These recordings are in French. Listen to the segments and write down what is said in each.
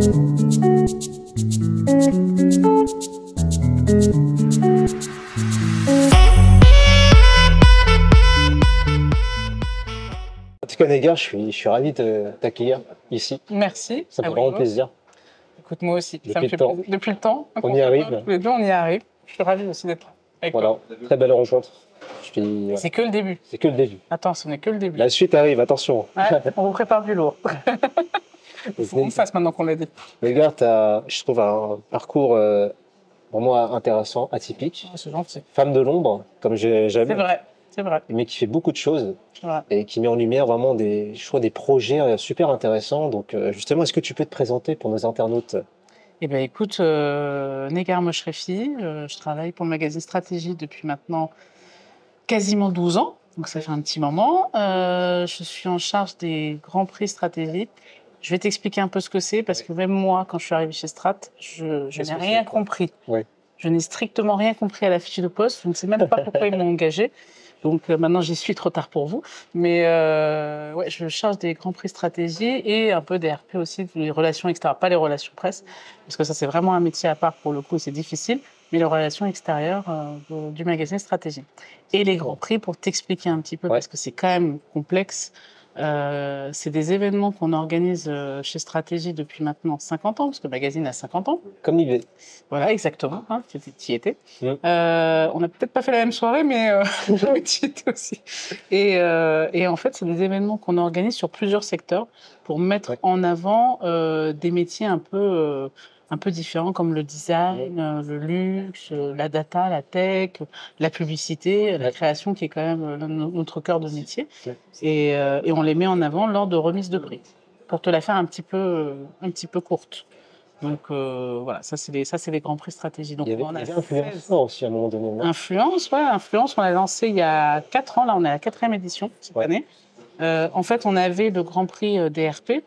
En tout cas, Négar, je suis ravi de t'accueillir ici. Merci. Ça me fait vraiment plaisir. Écoute, moi aussi. Ça me Depuis fait le temps. plaisir. Depuis le temps. On y arrive. Tous les deux, on y arrive. Je suis ravi aussi d'être là. Avec Voilà, très belle rencontre. toi. C'est que le début. C'est que le début. Attends, ce n'est que le début. La suite arrive, attention. Ouais, on vous prépare du lourd. Il faut qu'on le fasse maintenant qu'on l'a dit. Négar, tu as, je trouve, un parcours vraiment intéressant, atypique. C'est gentil. Femme de l'ombre, comme j'aime. C'est vrai, c'est vrai. Mais qui fait beaucoup de choses Ouais. et qui met en lumière vraiment je trouve, des projets super intéressants. Donc, justement, est-ce que tu peux te présenter pour nos internautes? Eh bien, écoute, Négar Moshrefi, je travaille pour le magazine Stratégie depuis maintenant quasiment 12 ans. Donc, ça fait un petit moment. Je suis en charge des Grands Prix Stratégie. Je vais t'expliquer un peu ce que c'est, parce que même moi, quand je suis arrivée chez Strat, je n'ai rien compris. Ouais. Je n'ai strictement rien compris à la fiche de poste. Je ne sais même pas pourquoi ils m'ont engagée. Donc maintenant, j'y suis trop tard pour vous. Mais ouais, je charge des Grands Prix Stratégie et un peu des RP aussi, les relations extérieures. Pas les relations presse, parce que ça, c'est vraiment un métier à part pour le coup, c'est difficile. Mais les relations extérieures du magazine Stratégie. Et les Grands Prix, pour t'expliquer un petit peu, parce que c'est quand même complexe, c'est des événements qu'on organise chez Stratégie depuis maintenant 50 ans, parce que le magazine a 50 ans. Comme l'idée. Voilà, exactement, hein, tu y étais. On n'a peut-être pas fait la même soirée, mais tu y étais aussi. Et en fait, c'est des événements qu'on organise sur plusieurs secteurs pour mettre en avant des métiers un peu différents, comme le design, le luxe, la data, la tech, la publicité, la création, qui est quand même notre cœur de métier. Et on les met en avant lors de remises de prix, pour te la faire un petit peu courte. Donc voilà, ça c'est les Grands Prix Stratégie. Donc, il y avait Influenceur aussi à un moment donné. Influence, on l'a lancé il y a 4 ans, là on est à la 4e édition cette année. En fait, on avait le Grand Prix DRP,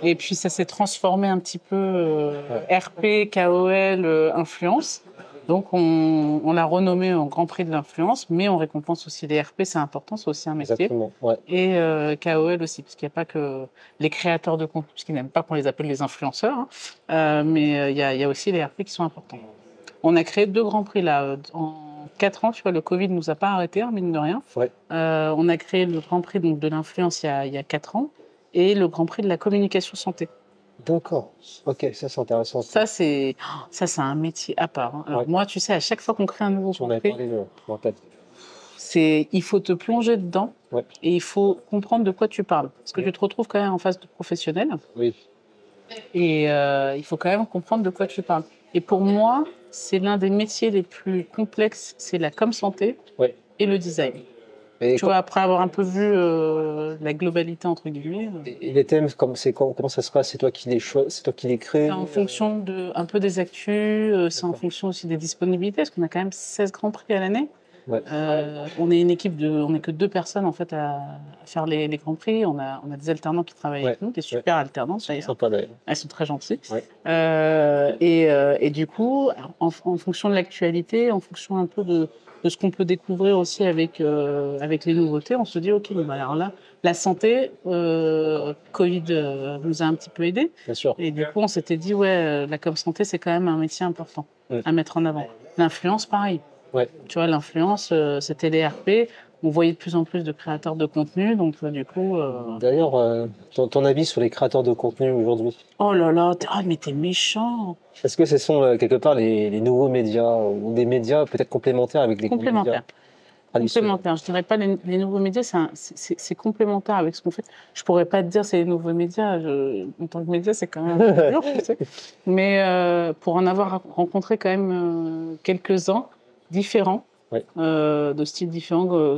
et puis ça s'est transformé un petit peu RP, KOL, Influence. Donc on l'a renommé en Grand Prix de l'Influence, mais on récompense aussi les RP, c'est important, c'est aussi un métier. Exactement, ouais. Et KOL aussi, parce qu'il n'y a pas que les créateurs de contenu, parce qu'ils n'aiment pas qu'on les appelle les influenceurs, hein, mais il y a aussi les RP qui sont importants. On a créé 2 Grands Prix là, en 4 ans, tu vois, le Covid ne nous a pas arrêtés, mine de rien. Ouais. On a créé le Grand Prix donc, de l'influence il y a 4 ans, et le Grand Prix de la communication santé. D'accord, ok, ça c'est intéressant. Ça c'est un métier à part. Hein. Alors moi, tu sais, à chaque fois qu'on crée un nouveau Grand Prix, il faut te plonger dedans et il faut comprendre de quoi tu parles. Parce que tu te retrouves quand même en face de professionnels. Oui. Et il faut quand même comprendre de quoi tu parles. Et pour moi, c'est l'un des métiers les plus complexes, c'est la com santé et le design. Et tu vois, après avoir un peu vu la globalité, entre guillemets. Et les thèmes, comment ça se passe? C'est toi qui les crées? C'est en fonction un peu des actus, c'est en fonction aussi des disponibilités, parce qu'on a quand même 16 Grands Prix à l'année. Ouais. On est une équipe on n'est que 2 personnes en fait à faire les Grands Prix. On a des alternants qui travaillent avec nous, des super alternants d'ailleurs. Sympa d'ailleurs. Elles sont très gentilles. Et du coup, en fonction de l'actualité, en fonction un peu de ce qu'on peut découvrir aussi avec les nouveautés, on se dit ok, bon, alors là, la santé, Covid nous a un petit peu aidés. Bien sûr. Et du coup, on s'était dit la com santé, c'est quand même un métier important à mettre en avant. L'influence, pareil. Ouais. Tu vois, l'influence, c'était les RP. On voyait de plus en plus de créateurs de contenu, donc du coup... D'ailleurs, ton avis sur les créateurs de contenu aujourd'hui? Oh là là, mais t'es méchant. Est-ce que ce sont quelque part les nouveaux médias, ou des médias peut-être complémentaires avec les médias? Complémentaires. Je dirais pas les nouveaux médias, c'est complémentaire avec ce qu'on fait. Je pourrais pas te dire c'est les nouveaux médias. En tant que média, c'est quand même dur, tu sais. Mais pour en avoir rencontré quand même quelques-uns différents, de styles différents,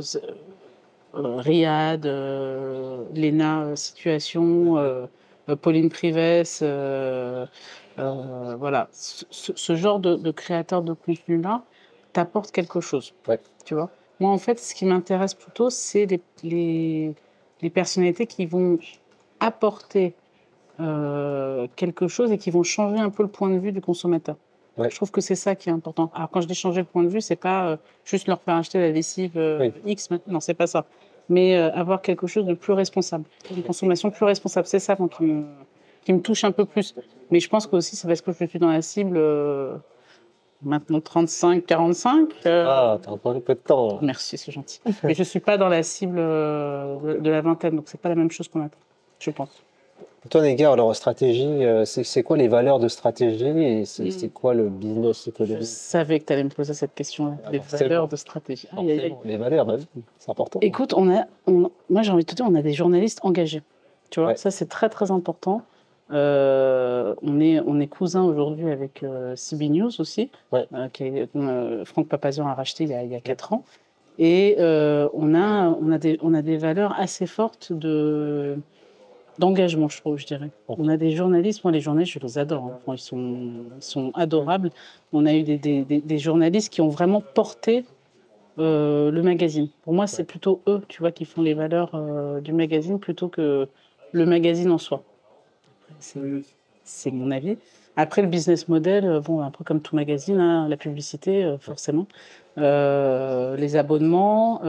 Riyad, Léna Situation, Pauline Prives, voilà. Ce genre de créateurs de contenu-là t'apporte quelque chose, tu vois. Moi, en fait, ce qui m'intéresse plutôt, c'est les personnalités qui vont apporter quelque chose et qui vont changer un peu le point de vue du consommateur. Je trouve que c'est ça qui est important. Alors, quand je dis changer le point de vue, c'est pas juste leur faire acheter la lessive X maintenant. Non, c'est pas ça. Mais avoir quelque chose de plus responsable, une consommation plus responsable. C'est ça qui me touchent un peu plus. Mais je pense que aussi c'est parce que je suis dans la cible maintenant 35-45. Ah, t'as encore un peu de temps. Merci, c'est gentil. Mais je suis pas dans la cible de la vingtaine, donc c'est pas la même chose qu'on attend, je pense. Toi, les gars, alors stratégie, c'est quoi les valeurs de stratégie et c'est quoi le business Je économique? savais que tu allais me poser cette question-là, les valeurs de stratégie. Aïe, aïe, aïe. Les valeurs, bah, c'est important. Écoute, moi j'ai envie de te dire, on a des journalistes engagés. Tu vois, ça c'est très très important. On est cousins aujourd'hui avec CB News aussi, Franck Papazian a racheté il y a 4 ans. Et on a des valeurs assez fortes d'engagement, je trouve, je dirais. On a des journalistes, moi les journalistes, je les adore. Hein. Ils sont adorables. On a eu des journalistes qui ont vraiment porté le magazine. Pour moi, c'est plutôt eux, tu vois, qui font les valeurs du magazine plutôt que le magazine en soi. C'est mon avis. Après, le business model, bon, un peu comme tout magazine, hein, la publicité, forcément, les abonnements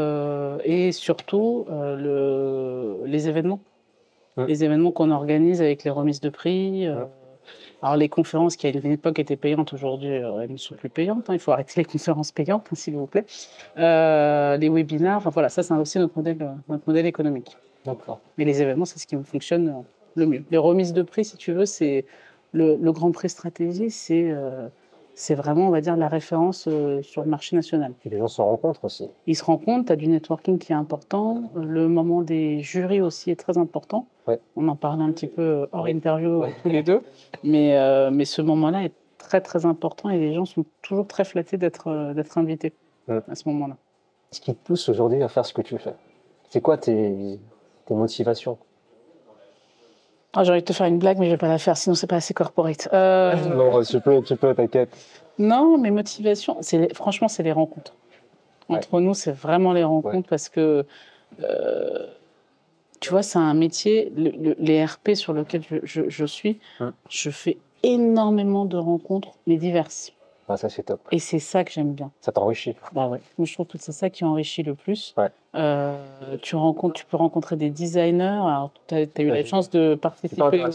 et surtout les événements. Les événements qu'on organise avec les remises de prix. Alors, les conférences qui à une époque étaient payantes, aujourd'hui, elles ne sont plus payantes. Hein, il faut arrêter les conférences payantes, hein, s'il vous plaît. Les webinaires, enfin voilà, ça, c'est aussi notre modèle économique. D'accord. Mais les événements, c'est ce qui fonctionne le mieux. Les remises de prix, si tu veux, c'est le Grand Prix Stratégie, c'est vraiment, on va dire, la référence sur le marché national. Et les gens se rencontrent aussi. Ils se rencontrent, tu as du networking qui est important. Le moment des jurys aussi est très important. Ouais. On en parlait un petit peu hors interview tous les deux. Mais ce moment-là est très, très important et les gens sont toujours très flattés d'être invités à ce moment-là. Ce qui te pousse aujourd'hui à faire ce que tu fais, c'est quoi tes motivations? Oh, j'ai envie de te faire une blague, mais je vais pas la faire, sinon c'est pas assez corporate. Non, tu peux, t'inquiète. Non, mes motivations, franchement, c'est les rencontres. Entre nous, c'est vraiment les rencontres parce que, tu vois, c'est un métier, les RP sur lesquels je suis, je fais énormément de rencontres, mais diverses. Ah, ça, c'est top. Et c'est ça que j'aime bien. Ça t'enrichit. Bah ouais. Moi, je trouve que c'est ça qui enrichit le plus. Ouais. Tu peux rencontrer des designers. Alors, tu as eu la chance de participer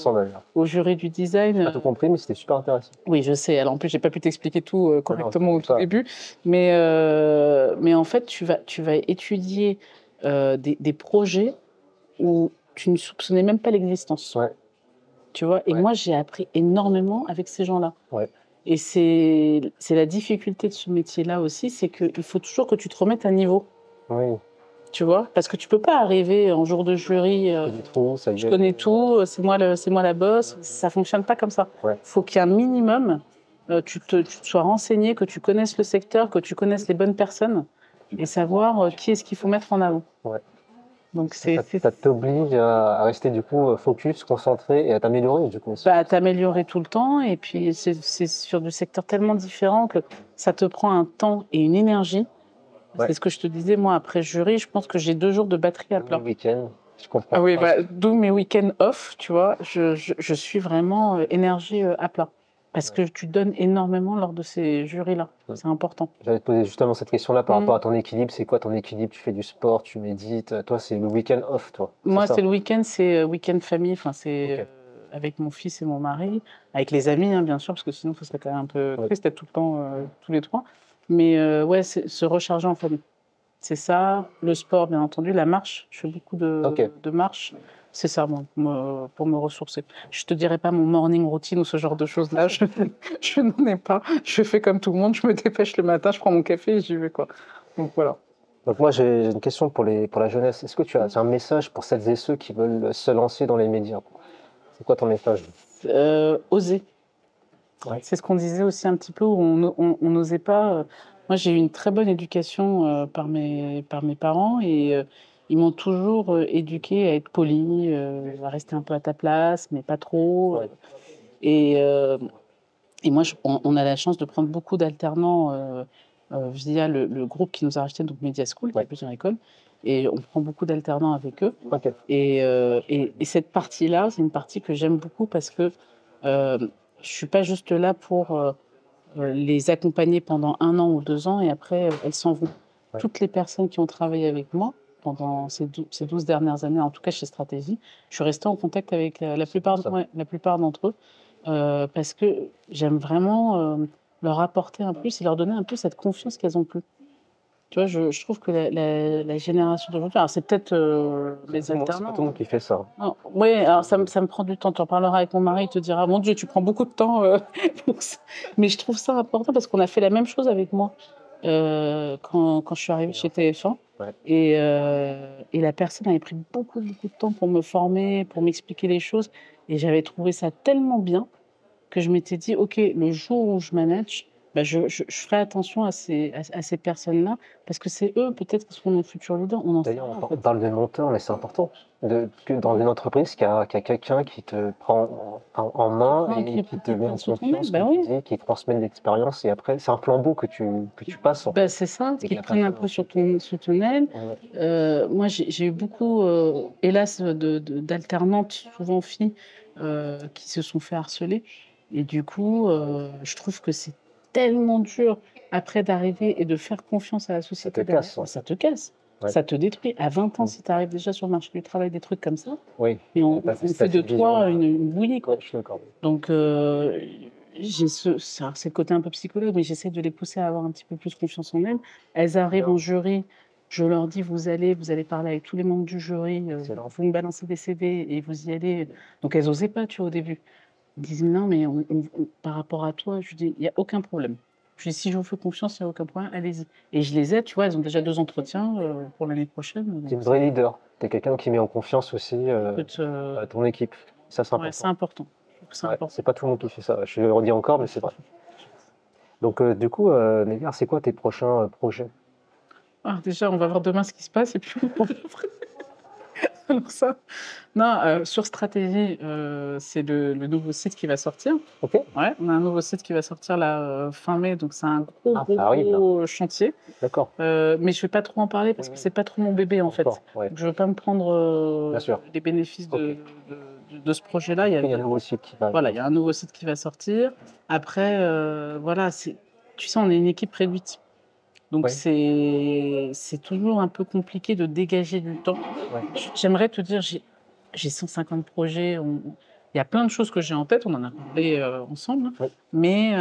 au jury du design. J'ai pas tout compris, mais c'était super intéressant. Oui, je sais. Alors, en plus, j'ai pas pu t'expliquer tout correctement au tout début. Mais en fait, tu vas étudier des projets où tu ne soupçonnais même pas l'existence. Ouais. Tu vois. Et moi, j'ai appris énormément avec ces gens-là. Ouais. Et c'est la difficulté de ce métier-là aussi, c'est qu'il faut toujours que tu te remettes à niveau. Oui. Tu vois, parce que tu peux pas arriver en jour de jury, je connais tout, c'est moi la boss, ça fonctionne pas comme ça. Ouais. Faut qu'il y ait un minimum, tu te sois renseigné, que tu connaisses le secteur, que tu connaisses les bonnes personnes et savoir qui est-ce qu'il faut mettre en avant. Ouais. Donc ça t'oblige à rester du coup focus, concentré et à t'améliorer du coup. À t'améliorer tout le temps et puis c'est sur du secteur tellement différent que ça te prend un temps et une énergie. C'est ce que je te disais, moi, après jury, je pense que j'ai 2 jours de batterie à plat. Le week-end, je comprends. Ah oui, d'où mes week-ends off, tu vois, je suis vraiment énergie à plat. Parce que tu donnes énormément lors de ces jurys-là. C'est important. J'allais te poser justement cette question-là par rapport à ton équilibre. C'est quoi ton équilibre? Tu fais du sport, tu médites. Toi, c'est le week-end off, toi? Moi, c'est le week-end, c'est week-end famille. Enfin, c'est avec mon fils et mon mari, avec les amis, hein, bien sûr, parce que sinon, ce serait quand même un peu triste d'être tout le temps tous les trois. Mais c'est se recharger en famille. C'est ça. Le sport, bien entendu. La marche. Je fais beaucoup de marche. C'est ça, moi, pour me ressourcer. Je te dirais pas mon morning routine ou ce genre de choses-là. Je n'en ai pas. Je fais comme tout le monde. Je me dépêche le matin, je prends mon café et j'y vais, quoi. Donc voilà. Donc moi, j'ai une question pour la jeunesse. Est-ce que tu as un message pour celles et ceux qui veulent se lancer dans les médias? C'est quoi ton message? Oser. Ouais. C'est ce qu'on disait aussi un petit peu, où on n'osait pas. Moi, j'ai eu une très bonne éducation par mes parents et ils m'ont toujours éduquée à être poli, à rester un peu à ta place, mais pas trop. Ouais. Et moi, on a la chance de prendre beaucoup d'alternants via le groupe qui nous a racheté, donc Media School, qui est plusieurs écoles. Et on prend beaucoup d'alternants avec eux. Okay. Et cette partie-là, c'est une partie que j'aime beaucoup parce que je ne suis pas juste là pour les accompagner pendant 1 an ou 2 ans et après, elles s'en vont. Ouais. Toutes les personnes qui ont travaillé avec moi, pendant ces 12 dernières années, en tout cas chez Stratégie. Je suis restée en contact avec la plupart d'entre eux parce que j'aime vraiment leur apporter un plus et leur donner un peu cette confiance qu'elles ont plus. Tu vois, je trouve que la génération d'aujourd'hui, alors c'est peut-être les alternants. C'est pas tout le monde qui fait ça. Oui, alors ça me prend du temps. Tu en parleras avec mon mari, il te dira, mon Dieu, tu prends beaucoup de temps pour ça. Mais je trouve ça important parce qu'on a fait la même chose avec moi quand je suis arrivée chez TF1. Ouais. Et la personne avait pris beaucoup de temps pour me former, pour m'expliquer les choses. Et j'avais trouvé ça tellement bien que je m'étais dit, OK, le jour où je manage, bah, je ferai attention à ces personnes-là, parce que c'est eux, peut-être, qui seront nos futurs leaders. D'ailleurs, on parle de mentor, mais c'est important. Que dans une entreprise, qu'il y a quelqu'un qui te prend en main et qui te met en confiance, qui transmet de l'expérience. Et après, c'est un flambeau que tu passes. Bah, c'est ça, qui te prennent un peu sur ton aile. Ouais. Moi, j'ai eu beaucoup, hélas, d'alternantes, souvent filles, qui se sont fait harceler. Et du coup, je trouve que c'est tellement dur après d'arriver et de faire confiance à la société. Ça te casse. Ouais. Ça te détruit. À 20 ans, si tu arrives déjà sur le marché du travail, des trucs comme ça, et on fait de toi une bouillie. Quoi. Je suis d'accord. Donc, c'est le côté un peu psychologue, mais j'essaie de les pousser à avoir un petit peu plus confiance en elles. Elles arrivent en jury. Je leur dis, vous allez parler avec tous les membres du jury, vous me balancez des CV et vous y allez. Donc, elles n'osaient pas, tu vois, au début. Ils disent non, mais par rapport à toi, je dis, il n'y a aucun problème. Je dis, si je vous fais confiance, il n'y a aucun problème, allez-y. Et je les aide, tu vois, elles ont déjà 2 entretiens pour l'année prochaine. Tu es une vraie leader. Tu es quelqu'un qui met en confiance aussi ton équipe. Ça, c'est important. Ouais, c'est important. C'est pas tout le monde qui fait ça. Je le redis encore, mais c'est vrai. Donc, du coup, Négar, c'est quoi tes prochains projets? Déjà, on va voir demain ce qui se passe et puis on va après. Alors ça, non, sur Stratégie, c'est le nouveau site qui va sortir. Ok. Ouais, on a un nouveau site qui va sortir là fin mai, donc c'est un gros chantier. D'accord. Mais je vais pas trop en parler parce que c'est pas trop mon bébé en fait. Ouais. Je veux pas me prendre les bénéfices de ce projet-là. Il y a un nouveau site qui va. Voilà, il y a un nouveau site qui va sortir. Après, voilà, tu sais, on est une équipe réduite. Donc, c'est toujours un peu compliqué de dégager du temps. Ouais. J'aimerais te dire, j'ai 150 projets. Il y a plein de choses que j'ai en tête, on en a parlé ensemble. Ouais. Mais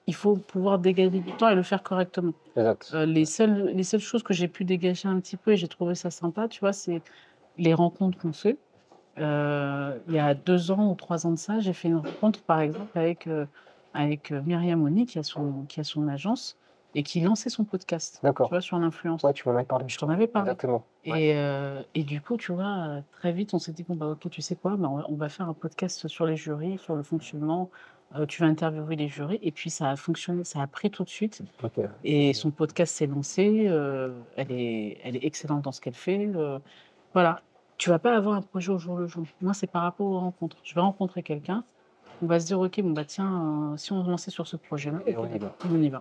il faut pouvoir dégager du temps et le faire correctement. Exact. Les seules choses que j'ai pu dégager un petit peu, et j'ai trouvé ça sympa, tu vois, c'est les rencontres qu'on fait. Il y a 2 ans ou 3 ans de ça, j'ai fait une rencontre, par exemple, avec Myriam Oni, qui a son agence, et qui lançait son podcast, tu vois, sur l'influence. Ouais, tu m'en avais parlé. Je t'en avais parlé. Exactement. Et du coup, tu vois, très vite, on s'est dit, bon, bah, ok, tu sais quoi, bah, on va faire un podcast sur les jurys, sur le fonctionnement. Tu vas interviewer les jurys. Et puis, ça a fonctionné, ça a pris tout de suite. Okay. Et son podcast s'est lancé. Elle est excellente dans ce qu'elle fait. Voilà. Tu vas pas avoir un projet au jour le jour. Moi, c'est par rapport aux rencontres. Je vais rencontrer quelqu'un. On va se dire, ok, bon, bah, tiens, si on se lançait sur ce projet-là, on y va.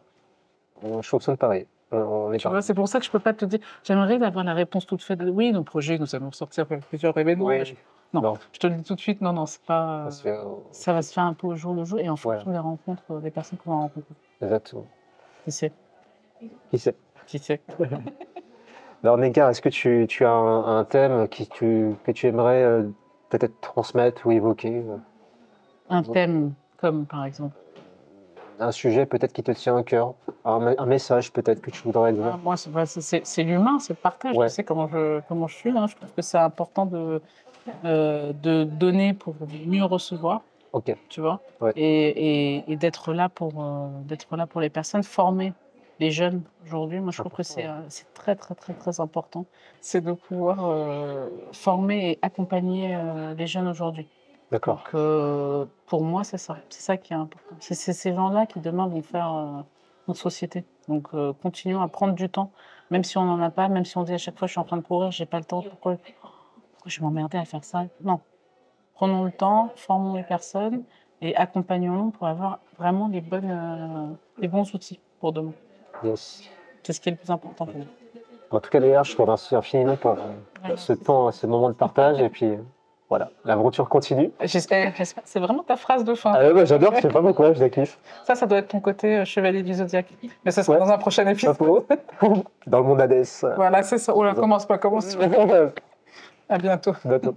Je fonctionne pareil. Tu vois, c'est pour ça que je peux pas te dire. J'aimerais avoir la réponse toute faite. Oui, nos projets, nous allons sortir plusieurs événements. Oui. Non, je te le dis tout de suite. Non, c'est pas. Ça va se faire un peu au jour le jour et en fonction des rencontres des personnes qu'on va rencontrer. Exactement. Qui sait? Alors, Négar, est-ce que tu as un thème que tu aimerais peut-être transmettre ou évoquer Un thème comme par exemple un sujet peut-être qui te tient à cœur, un message peut-être que tu voudrais dire. Moi, c'est l'humain, c'est le partage. Tu sais comment je suis. Hein. Je trouve que c'est important de donner pour mieux recevoir. Ok. Tu vois. Ouais. Et d'être là pour les personnes, former les jeunes aujourd'hui. Moi, je trouve que c'est très très très très important. C'est de pouvoir former et accompagner les jeunes aujourd'hui. D'accord. Donc, pour moi, c'est ça qui est important. C'est ces gens-là qui demain vont faire notre société. Donc, continuons à prendre du temps, même si on n'en a pas, même si on dit à chaque fois, je suis en train de courir, j'ai pas le temps. Pourquoi je vais m'emmerder à faire ça? Non. Prenons le temps, formons les personnes et accompagnons-nous pour avoir vraiment les bons outils pour demain. Yes. C'est ce qui est le plus important pour nous. En tout cas, d'ailleurs, je te remercie infiniment pour ce temps, ce moment de partage et puis. Voilà, l'aventure continue. J'espère, c'est vraiment ta phrase de fin. Ah ouais, j'adore, je sais pas pourquoi, je la kiffe. Ça doit être ton côté chevalier du Zodiac. Mais ça sera dans un prochain épisode. Dans le monde Hadès. Voilà, c'est ça. Oh là, commence pas. À bientôt. Bientôt.